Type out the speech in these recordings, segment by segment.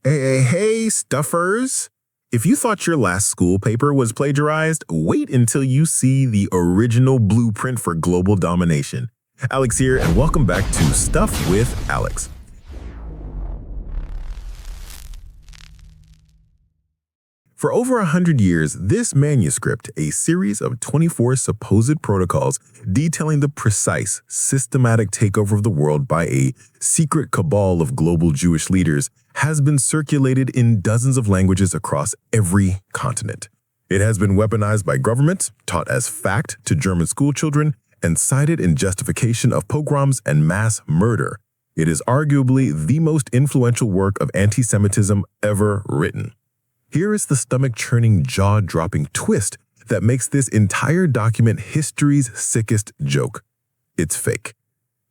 Hey, stuffers! If you thought your last school paper was plagiarized, wait until you see the original blueprint for global domination. Alex here, and welcome back to Stuff with Alex. For over 100 years, this manuscript, a series of 24 supposed protocols detailing the precise, systematic takeover of the world by a secret cabal of global Jewish leaders, has been circulated in dozens of languages across every continent. It has been weaponized by governments, taught as fact to German schoolchildren, and cited in justification of pogroms and mass murder. It is arguably the most influential work of antisemitism ever written. Here is the stomach-churning, jaw-dropping twist that makes this entire document history's sickest joke. It's fake.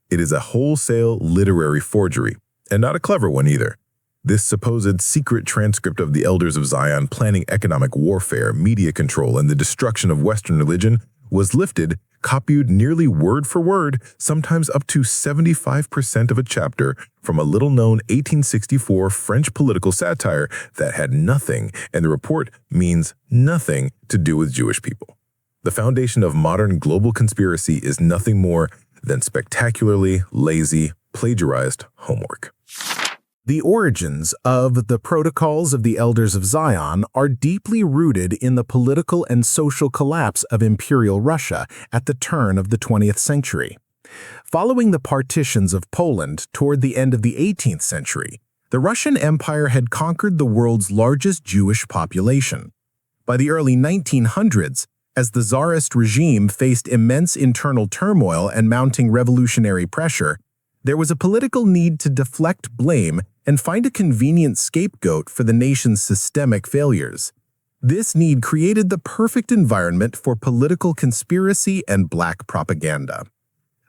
It is a wholesale literary forgery, and not a clever one either. This supposed secret transcript of the elders of Zion planning economic warfare, media control, and the destruction of Western religion was lifted, copied nearly word for word, sometimes up to 75% of a chapter, from a little-known 1864 French political satire that had nothing, and the report means nothing, to do with Jewish people. The foundation of modern global conspiracy is nothing more than spectacularly lazy, plagiarized homework. The origins of the Protocols of the Elders of Zion are deeply rooted in the political and social collapse of Imperial Russia at the turn of the 20th century. Following the partitions of Poland toward the end of the 18th century, the Russian Empire had conquered the world's largest Jewish population. By the early 1900s, as the Tsarist regime faced immense internal turmoil and mounting revolutionary pressure, there was a political need to deflect blame and find a convenient scapegoat for the nation's systemic failures. This need created the perfect environment for political conspiracy and black propaganda.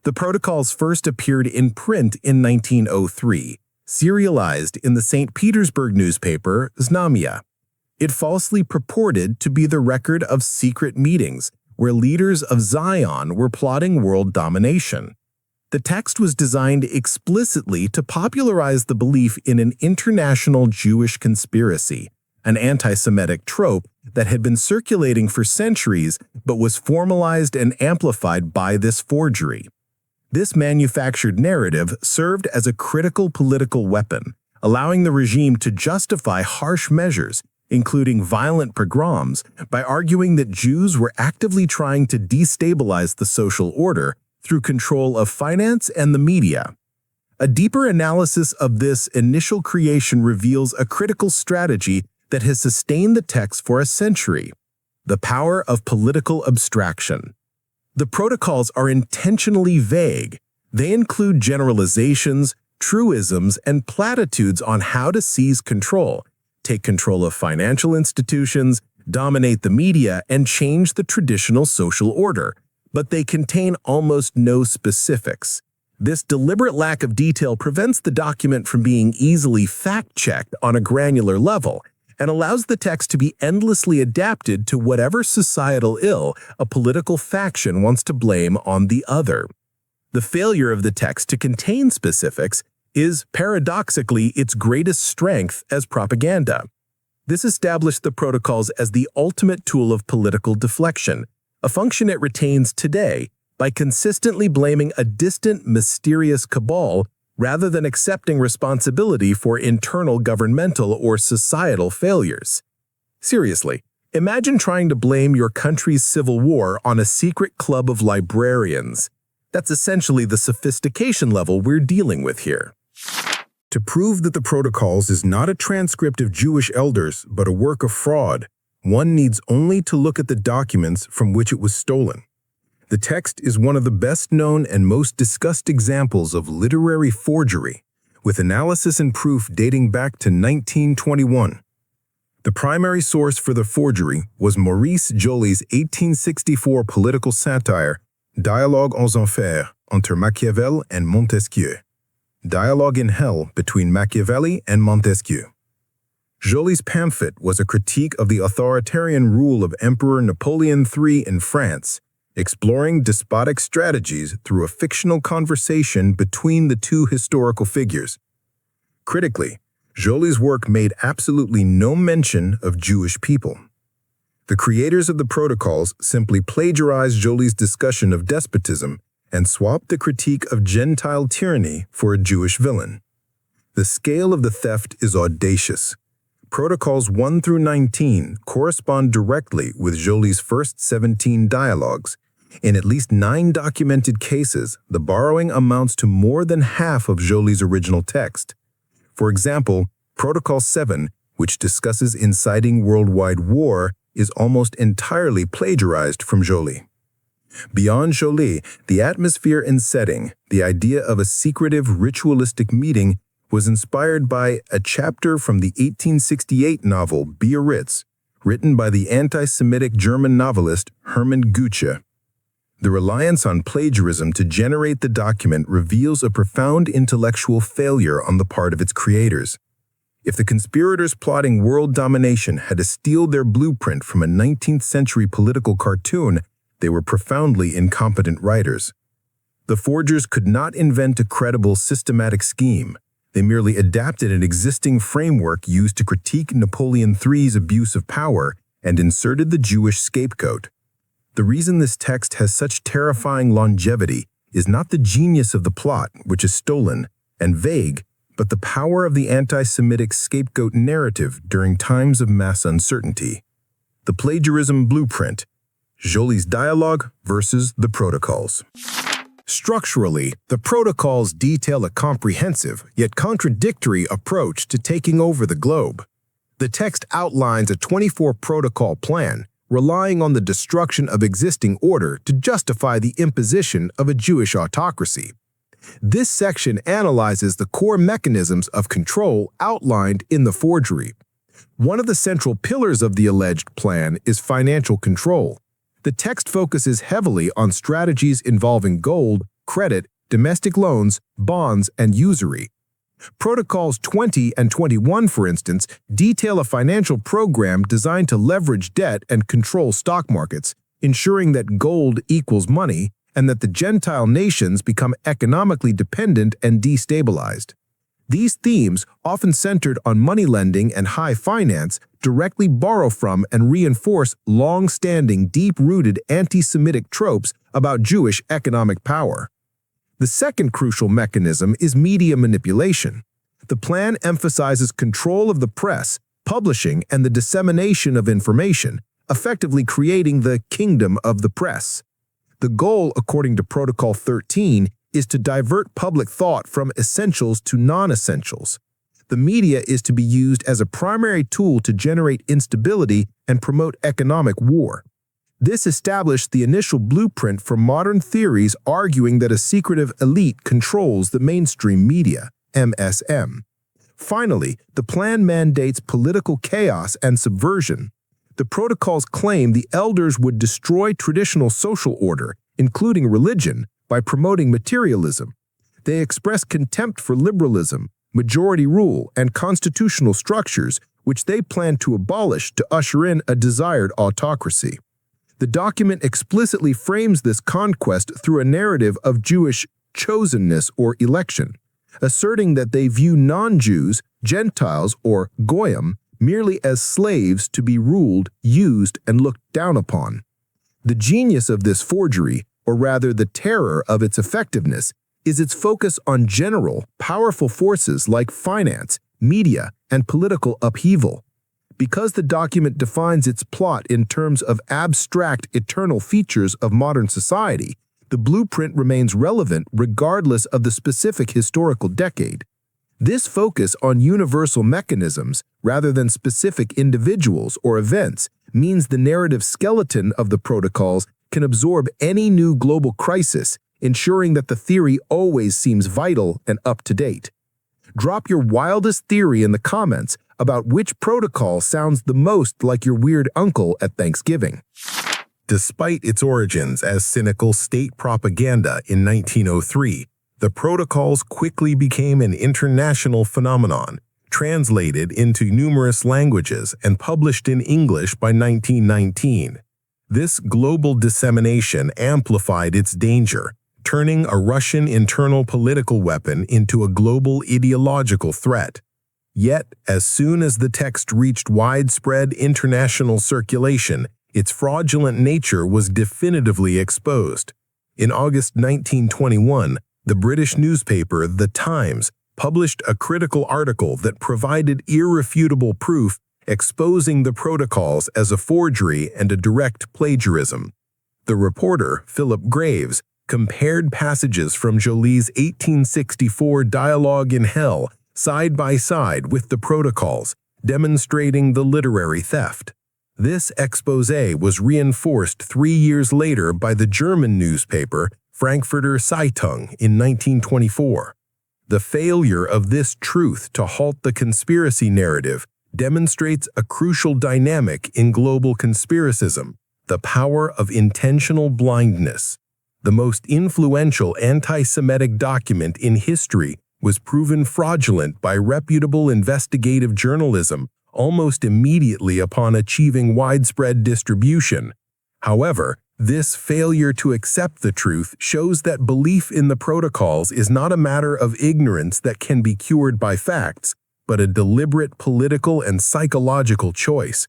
The protocols first appeared in print in 1903, serialized in the St. Petersburg newspaper Znamya. It falsely purported to be the record of secret meetings where leaders of Zion were plotting world domination. The text was designed explicitly to popularize the belief in an international Jewish conspiracy, an anti-Semitic trope that had been circulating for centuries but was formalized and amplified by this forgery. This manufactured narrative served as a critical political weapon, allowing the regime to justify harsh measures, including violent pogroms, by arguing that Jews were actively trying to destabilize the social order through control of finance and the media. A deeper analysis of this initial creation reveals a critical strategy that has sustained the text for a century: the power of political abstraction. The protocols are intentionally vague. They include generalizations, truisms, and platitudes on how to seize control, take control of financial institutions, dominate the media, and change the traditional social order. But they contain almost no specifics. This deliberate lack of detail prevents the document from being easily fact-checked on a granular level and allows the text to be endlessly adapted to whatever societal ill a political faction wants to blame on the other. The failure of the text to contain specifics is, paradoxically, its greatest strength as propaganda. This established the protocols as the ultimate tool of political deflection, a function it retains today by consistently blaming a distant, mysterious cabal rather than accepting responsibility for internal governmental or societal failures. Seriously, imagine trying to blame your country's civil war on a secret club of librarians. That's essentially the sophistication level we're dealing with here. To prove that the Protocols is not a transcript of Jewish elders, but a work of fraud, one needs only to look at the documents from which it was stolen. The text is one of the best-known and most discussed examples of literary forgery, with analysis and proof dating back to 1921. The primary source for the forgery was Maurice Joly's 1864 political satire, Dialogue aux Enfers, entre Machiavelli and Montesquieu. Dialogue in Hell between Machiavelli and Montesquieu. Joly's pamphlet was a critique of the authoritarian rule of Emperor Napoleon III in France, exploring despotic strategies through a fictional conversation between the two historical figures. Critically, Joly's work made absolutely no mention of Jewish people. The creators of the protocols simply plagiarized Joly's discussion of despotism and swapped the critique of Gentile tyranny for a Jewish villain. The scale of the theft is audacious. Protocols 1 through 19 correspond directly with Joly's first 17 dialogues. In at least 9 documented cases, the borrowing amounts to more than half of Joly's original text. For example, Protocol 7, which discusses inciting worldwide war, is almost entirely plagiarized from Joly. Beyond Joly, the atmosphere and setting, the idea of a secretive, ritualistic meeting, was inspired by a chapter from the 1868 novel Biarritz, written by the anti-Semitic German novelist Hermann Goethe. The reliance on plagiarism to generate the document reveals a profound intellectual failure on the part of its creators. If the conspirators plotting world domination had to steal their blueprint from a 19th century political cartoon, they were profoundly incompetent writers. The forgers could not invent a credible systematic scheme. They merely adapted an existing framework used to critique Napoleon III's abuse of power and inserted the Jewish scapegoat. The reason this text has such terrifying longevity is not the genius of the plot, which is stolen and vague, but the power of the anti-Semitic scapegoat narrative during times of mass uncertainty. The plagiarism blueprint, Joly's dialogue versus the protocols. Structurally, the protocols detail a comprehensive, yet contradictory approach to taking over the globe. The text outlines a 24-protocol plan, relying on the destruction of existing order to justify the imposition of a Jewish autocracy. This section analyzes the core mechanisms of control outlined in the forgery. One of the central pillars of the alleged plan is financial control. The text focuses heavily on strategies involving gold, credit, domestic loans, bonds, and usury. Protocols 20 and 21, for instance, detail a financial program designed to leverage debt and control stock markets, ensuring that gold equals money and that the Gentile nations become economically dependent and destabilized. These themes, often centered on money lending and high finance, directly borrow from and reinforce long-standing, deep-rooted anti-Semitic tropes about Jewish economic power. The second crucial mechanism is media manipulation. The plan emphasizes control of the press, publishing, and the dissemination of information, effectively creating the kingdom of the press. The goal, according to Protocol 13, is to divert public thought from essentials to non-essentials. The media is to be used as a primary tool to generate instability and promote economic war. This established the initial blueprint for modern theories arguing that a secretive elite controls the mainstream media, MSM. Finally, the plan mandates political chaos and subversion. The protocols claim the elders would destroy traditional social order, including religion, by promoting materialism. They express contempt for liberalism, majority rule, and constitutional structures, which they plan to abolish to usher in a desired autocracy. The document explicitly frames this conquest through a narrative of Jewish chosenness or election, asserting that they view non-Jews, Gentiles, or Goyim, merely as slaves to be ruled, used, and looked down upon. The genius of this forgery, or rather the terror of its effectiveness, is its focus on general, powerful forces like finance, media, and political upheaval. Because the document defines its plot in terms of abstract, eternal features of modern society, the blueprint remains relevant regardless of the specific historical decade. This focus on universal mechanisms, rather than specific individuals or events, means the narrative skeleton of the protocols can absorb any new global crisis, ensuring that the theory always seems vital and up to date. Drop your wildest theory in the comments about which protocol sounds the most like your weird uncle at Thanksgiving. Despite its origins as cynical state propaganda in 1903, the protocols quickly became an international phenomenon, translated into numerous languages and published in English by 1919. This global dissemination amplified its danger, turning a Russian internal political weapon into a global ideological threat. Yet, as soon as the text reached widespread international circulation, its fraudulent nature was definitively exposed. In August 1921, the British newspaper The Times published a critical article that provided irrefutable proof exposing the protocols as a forgery and a direct plagiarism. The reporter, Philip Graves, compared passages from Joly's 1864 Dialogue in Hell side by side with the protocols, demonstrating the literary theft. This exposé was reinforced 3 years later by the German newspaper Frankfurter Zeitung in 1924. The failure of this truth to halt the conspiracy narrative demonstrates a crucial dynamic in global conspiracism: the power of intentional blindness. The most influential anti-Semitic document in history was proven fraudulent by reputable investigative journalism almost immediately upon achieving widespread distribution. However, this failure to accept the truth shows that belief in the protocols is not a matter of ignorance that can be cured by facts, but a deliberate political and psychological choice.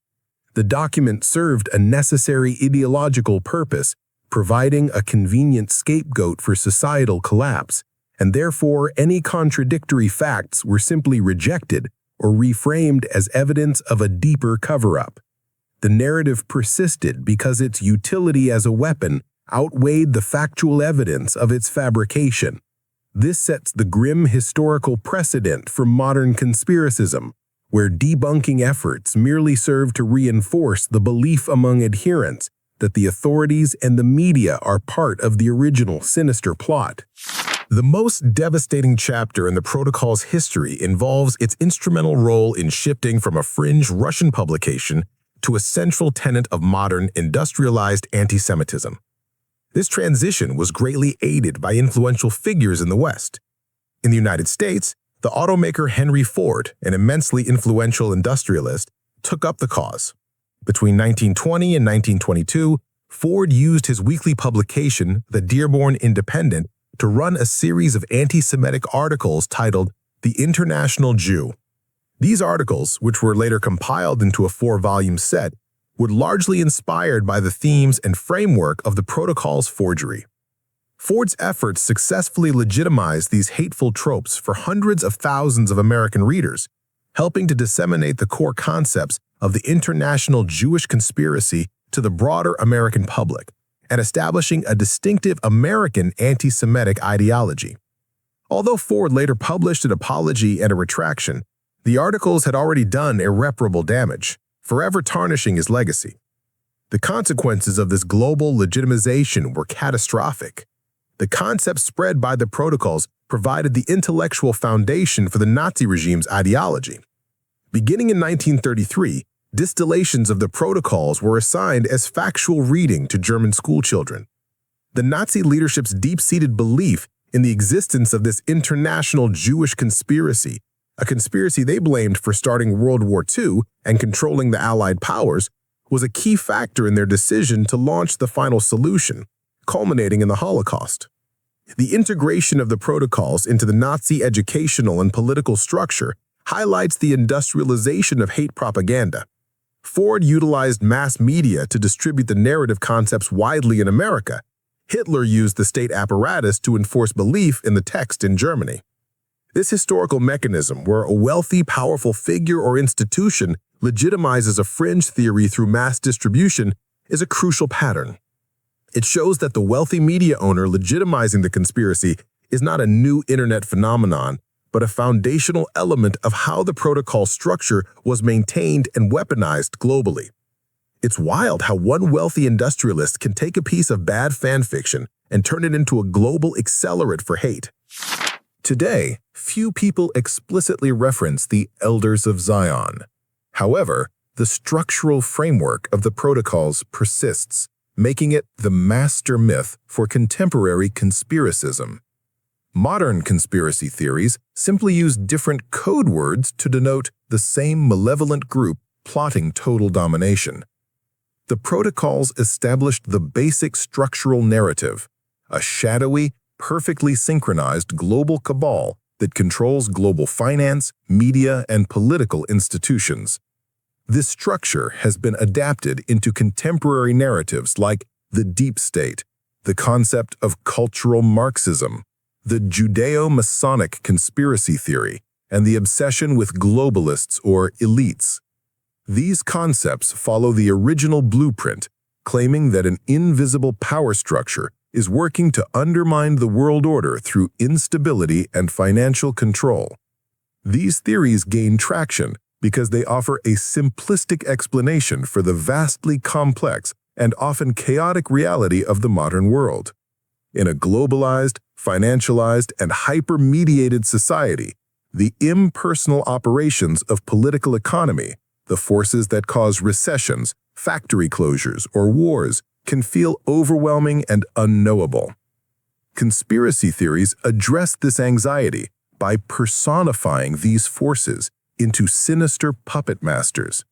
The document served a necessary ideological purpose, providing a convenient scapegoat for societal collapse, and therefore any contradictory facts were simply rejected or reframed as evidence of a deeper cover-up. The narrative persisted because its utility as a weapon outweighed the factual evidence of its fabrication. This sets the grim historical precedent for modern conspiracism, where debunking efforts merely serve to reinforce the belief among adherents that the authorities and the media are part of the original sinister plot. The most devastating chapter in the protocol's history involves its instrumental role in shifting from a fringe Russian publication to a central tenet of modern, industrialized anti-Semitism. This transition was greatly aided by influential figures in the West. In the United States, the automaker Henry Ford, an immensely influential industrialist, took up the cause. Between 1920 and 1922, Ford used his weekly publication, the Dearborn Independent, to run a series of anti-Semitic articles titled The International Jew. These articles, which were later compiled into a 4-volume set, were largely inspired by the themes and framework of the protocol's forgery. Ford's efforts successfully legitimized these hateful tropes for hundreds of thousands of American readers, helping to disseminate the core concepts of the international Jewish conspiracy to the broader American public, and establishing a distinctive American anti-Semitic ideology. Although Ford later published an apology and a retraction, the articles had already done irreparable damage, forever tarnishing his legacy. The consequences of this global legitimization were catastrophic. The concepts spread by the protocols provided the intellectual foundation for the Nazi regime's ideology. Beginning in 1933, distillations of the protocols were assigned as factual reading to German schoolchildren. The Nazi leadership's deep-seated belief in the existence of this international Jewish conspiracy, a conspiracy they blamed for starting World War II and controlling the Allied powers, was a key factor in their decision to launch the final solution, culminating in the Holocaust. The integration of the protocols into the Nazi educational and political structure highlights the industrialization of hate propaganda. Ford utilized mass media to distribute the narrative concepts widely in America. Hitler used the state apparatus to enforce belief in the text in Germany. This historical mechanism, where a wealthy, powerful figure or institution legitimizes a fringe theory through mass distribution, is a crucial pattern. It shows that the wealthy media owner legitimizing the conspiracy is not a new internet phenomenon, but a foundational element of how the protocol structure was maintained and weaponized globally. It's wild how one wealthy industrialist can take a piece of bad fan fiction and turn it into a global accelerant for hate. Today, few people explicitly reference the Elders of Zion. However, the structural framework of the protocols persists, making it the master myth for contemporary conspiracism. Modern conspiracy theories simply use different code words to denote the same malevolent group plotting total domination. The protocols established the basic structural narrative, a shadowy, perfectly synchronized global cabal that controls global finance, media, and political institutions. This structure has been adapted into contemporary narratives like the deep state, the concept of cultural Marxism, the Judeo-Masonic conspiracy theory, and the obsession with globalists or elites. These concepts follow the original blueprint, claiming that an invisible power structure is working to undermine the world order through instability and financial control. These theories gain traction because they offer a simplistic explanation for the vastly complex and often chaotic reality of the modern world. In a globalized, financialized, and hyper-mediated society, the impersonal operations of political economy, the forces that cause recessions, factory closures, or wars, can feel overwhelming and unknowable. Conspiracy theories address this anxiety by personifying these forces into sinister puppet masters.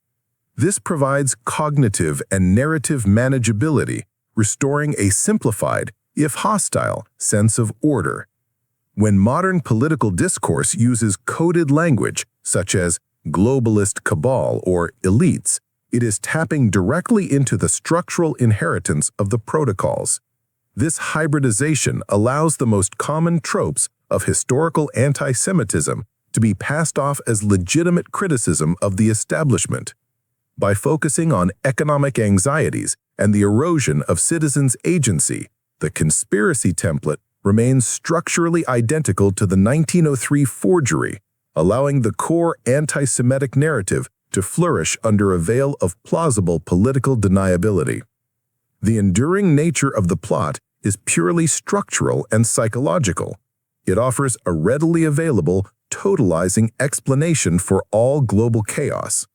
This provides cognitive and narrative manageability, restoring a simplified, if hostile, sense of order. When modern political discourse uses coded language, such as globalist cabal or elites, it is tapping directly into the structural inheritance of the protocols. This hybridization allows the most common tropes of historical antisemitism to be passed off as legitimate criticism of the establishment. By focusing on economic anxieties and the erosion of citizens' agency, the conspiracy template remains structurally identical to the 1903 forgery, allowing the core anti-Semitic narrative to flourish under a veil of plausible political deniability. The enduring nature of the plot is purely structural and psychological. It offers a readily available, totalizing explanation for all global chaos.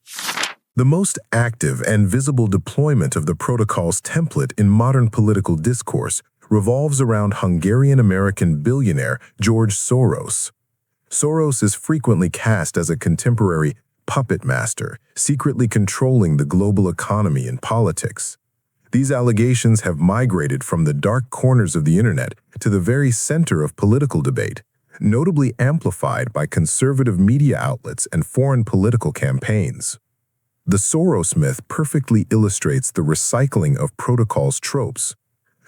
The most active and visible deployment of the protocol's template in modern political discourse revolves around Hungarian-American billionaire George Soros. Soros is frequently cast as a contemporary puppet master, secretly controlling the global economy and politics. These allegations have migrated from the dark corners of the internet to the very center of political debate, notably amplified by conservative media outlets and foreign political campaigns. The Soros myth perfectly illustrates the recycling of protocols tropes.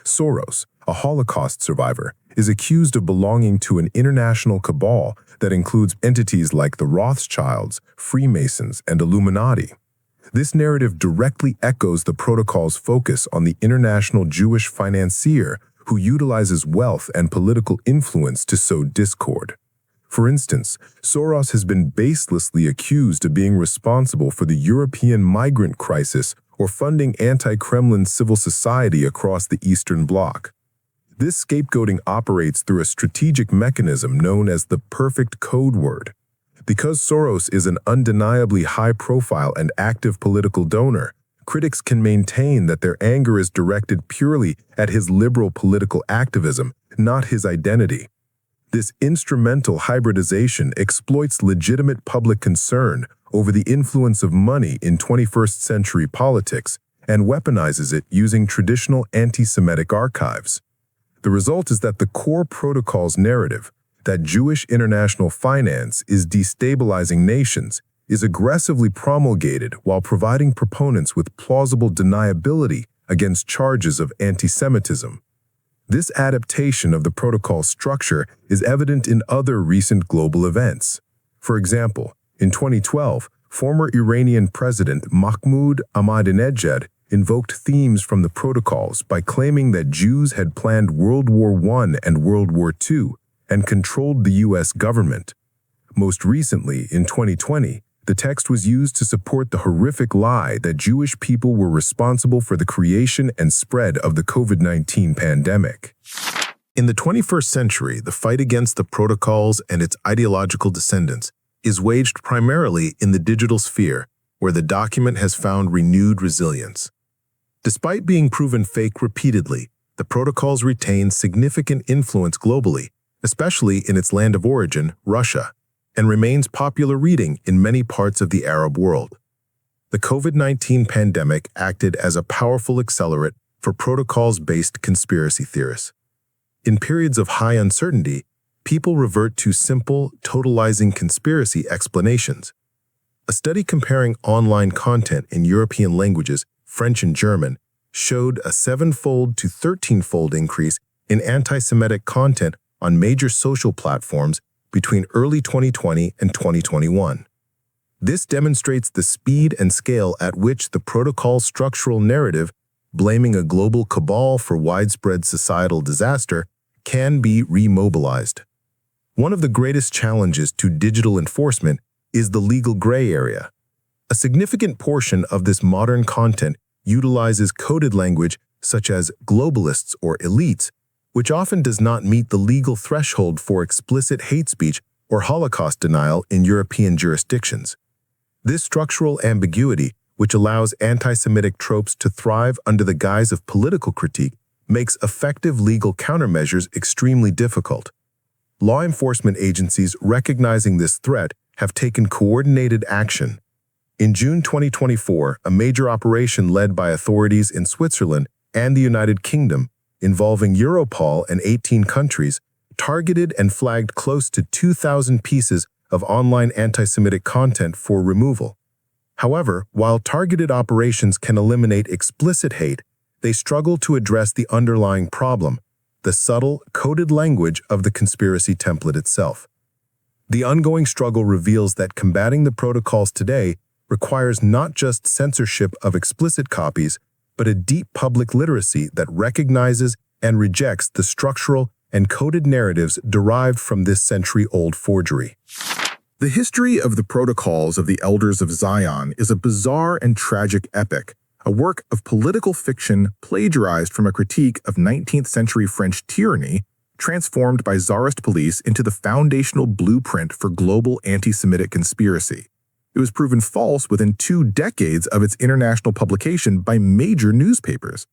Soros, a Holocaust survivor, is accused of belonging to an international cabal that includes entities like the Rothschilds, Freemasons, and Illuminati. This narrative directly echoes the protocol's focus on the international Jewish financier who utilizes wealth and political influence to sow discord. For instance, Soros has been baselessly accused of being responsible for the European migrant crisis or funding anti-Kremlin civil society across the Eastern Bloc. This scapegoating operates through a strategic mechanism known as the perfect code word. Because Soros is an undeniably high-profile and active political donor, critics can maintain that their anger is directed purely at his liberal political activism, not his identity. This instrumental hybridization exploits legitimate public concern over the influence of money in 21st century politics and weaponizes it using traditional anti-Semitic archives. The result is that the core protocol's narrative, that Jewish international finance is destabilizing nations, is aggressively promulgated while providing proponents with plausible deniability against charges of antisemitism. This adaptation of the protocol's structure is evident in other recent global events. For example, in 2012, former Iranian President Mahmoud Ahmadinejad invoked themes from the protocols by claiming that Jews had planned World War I and World War II and controlled the U.S. government. Most recently, in 2020, the text was used to support the horrific lie that Jewish people were responsible for the creation and spread of the COVID-19 pandemic. In the 21st century, the fight against the protocols and its ideological descendants is waged primarily in the digital sphere, where the document has found renewed resilience. Despite being proven fake repeatedly, the protocols retain significant influence globally, especially in its land of origin, Russia, and remains popular reading in many parts of the Arab world. The COVID-19 pandemic acted as a powerful accelerant for protocols-based conspiracy theorists. In periods of high uncertainty, people revert to simple, totalizing conspiracy explanations. A study comparing online content in European languages, French and German, showed a 7-fold to 13-fold increase in anti-Semitic content on major social platforms between early 2020 and 2021. This demonstrates the speed and scale at which the protocol's structural narrative, blaming a global cabal for widespread societal disaster, can be remobilized. One of the greatest challenges to digital enforcement is the legal gray area. A significant portion of this modern content utilizes coded language such as globalists or elites, which often does not meet the legal threshold for explicit hate speech or Holocaust denial in European jurisdictions. This structural ambiguity, which allows anti-Semitic tropes to thrive under the guise of political critique, makes effective legal countermeasures extremely difficult. Law enforcement agencies recognizing this threat have taken coordinated action. In June 2024, a major operation led by authorities in Switzerland and the United Kingdom, involving Europol and 18 countries, targeted and flagged close to 2,000 pieces of online anti-Semitic content for removal. However, while targeted operations can eliminate explicit hate, they struggle to address the underlying problem, the subtle, coded language of the conspiracy template itself. The ongoing struggle reveals that combating the protocols today requires not just censorship of explicit copies, but a deep public literacy that recognizes and rejects the structural and coded narratives derived from this century-old forgery. The history of the Protocols of the Elders of Zion is a bizarre and tragic epic, a work of political fiction plagiarized from a critique of 19th-century French tyranny, transformed by Tsarist police into the foundational blueprint for global anti-Semitic conspiracy. It was proven false within 2 decades of its international publication by major newspapers.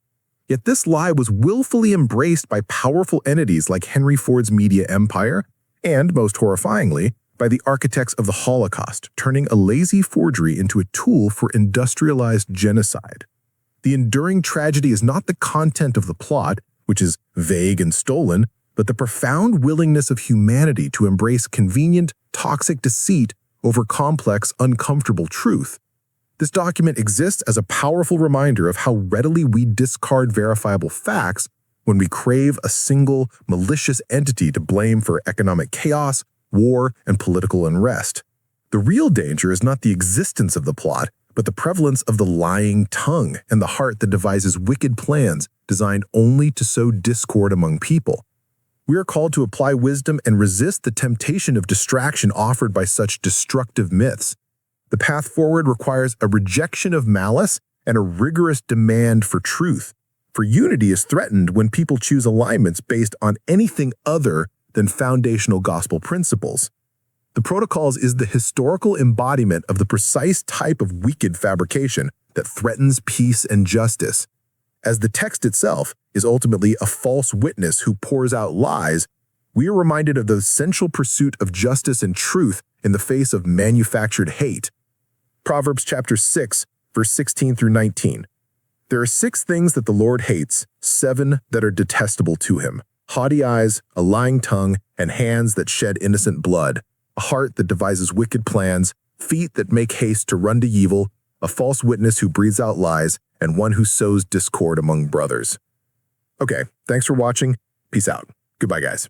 Yet this lie was willfully embraced by powerful entities like Henry Ford's media empire, and, most horrifyingly, by the architects of the Holocaust, turning a lazy forgery into a tool for industrialized genocide. The enduring tragedy is not the content of the plot, which is vague and stolen, but the profound willingness of humanity to embrace convenient, toxic deceit over complex, uncomfortable truth. This document exists as a powerful reminder of how readily we discard verifiable facts when we crave a single, malicious entity to blame for economic chaos, war, and political unrest. The real danger is not the existence of the plot, but the prevalence of the lying tongue and the heart that devises wicked plans designed only to sow discord among people. We are called to apply wisdom and resist the temptation of distraction offered by such destructive myths. The path forward requires a rejection of malice and a rigorous demand for truth. For unity is threatened when people choose alignments based on anything other than foundational gospel principles. The Protocols is the historical embodiment of the precise type of wicked fabrication that threatens peace and justice. As the text itself is ultimately a false witness who pours out lies, we are reminded of the essential pursuit of justice and truth in the face of manufactured hate. Proverbs chapter 6, verse 16 through 19. There are 6 things that the Lord hates, 7 that are detestable to him: haughty eyes, a lying tongue, and hands that shed innocent blood, a heart that devises wicked plans, feet that make haste to run to evil, a false witness who breathes out lies, and one who sows discord among brothers. Okay, thanks for watching. Peace out. Goodbye, guys.